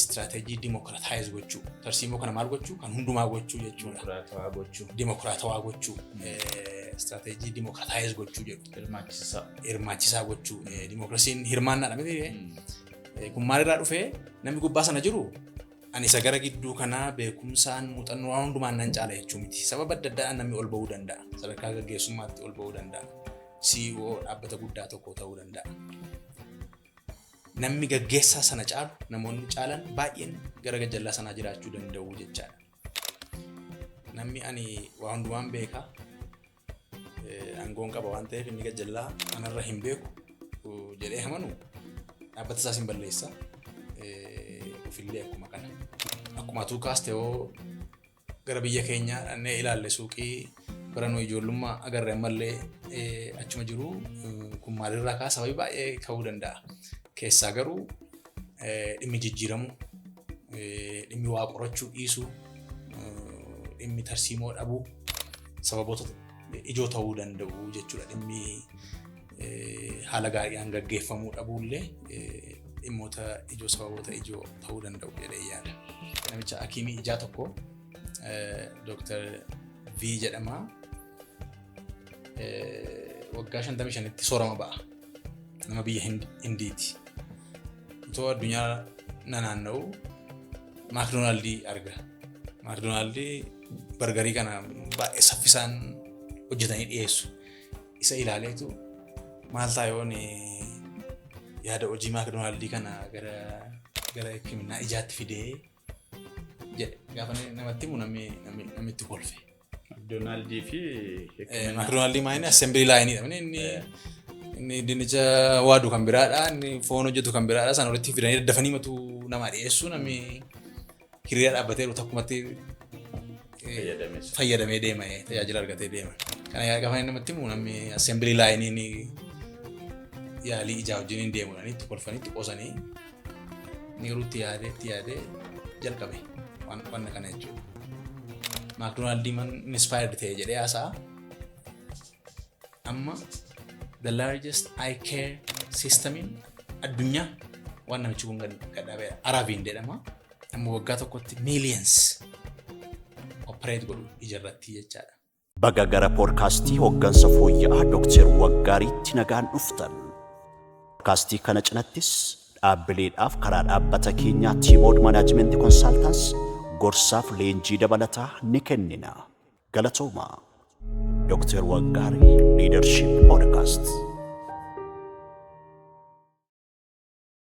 strategy democratize gochuu tarsiimoo kana maal gochuu kan hundumaa gochuu jechuudha democratawaa gochuu strategy democratize gochuu jedhu hirmaachisaa gochuu democracy'n hirmaannaadha miti kun maalirraa dhufee namni gubbaa sana jiru ani isa gara gidduu kanaa beekumsaan muuxannoo hundumaan nan caala jechuu miti sababa adda addaa namni ol ba'uu danda'a sadarkaa gaggeessummaatti ol ba'uu danda'a CEO dhaabbata guddaa tokko ta'uu danda'a namni gaggeessaa sana caalu namoonni caalan baay'een gara gajjallaa sanaa jiraachuu danda'u jechaadha namni ani waa hundumaan beeka aangoon qaba waan ta'eef inni gajjallaa kanarra hin beeku jedhee amanu dhaabbata isaas hin balleessa ofillee akkuma tuukaas ta'oo gara biyya keenyaa dhannee ilaalle suuqii barannoo ijoollummaa agarree ammallee achuma jiru kun maalirraa kaa sababii baay'ee ka'uu danda'a keessaa garuu dhimmi jijjiiramu dhimmi waa qorachuu dhiisuu dhimmi tarsiimoo dhabuu sababoota ijoo ta'uu danda'u jechuudha dhimmi haala gaariidhaan gaggeeffamuu dhabuullee dhimmoota ijoo sababoota ijoo ta'uu danda'u jedhee yaada. Namicha hakiimii ijaa tokko Dr. V jedhama waggaa 55tti soorama ba'a nama biyya Hindiiti. Utoo addunyaa naanna'u McDonald's arga. McDonald's bargarii kana baay'ee saffisaan hojjetanii dhiyeessu. Isa ilaaleetu maal taayoon yaada hojii McDonald's kana gara hikimnaa ijaatti fidee jedhe gaafa namatti himu namitti kolfe. McDonald's fi McDonald's maayini assembly line dha. Inni dinnicha waadu kan biraadha inni foon hojjetu kan biraadha sana walitti fidanii daddafanii matu nama dhiyeessu namni hiriira dhaabbatee jiru takkumatti fayyadamee deema tajaajila argatee deema. Kana gaafa namatti himu namni assembly line inni yaalii ijaa wajjin deemuudhaan itti kolfanii itti qosanii niiruutti yaadee jalqabe waan kana jechuudha. McDonald's man inspired ta'e jedhee haasa'a. Amma the largest eye care system in addunyaa waan namichi kun gadhaabee Araviin jedhama. Amma waggaa tokkotti millions operate godhu ijarratti jechaadha. Baga gara poodkaastii hooggansa fooyya'aa Dr. Waggaariitti nagaan dhuftan. Poodkaastii kana cinattis dhaabbileedhaaf karaa dhaabbata keenyaa T-Mode Management Consultants gorsaaf leenjii dabalataa ni kennina. Galatooma. Dr. Waggaarii Leadership Podcast.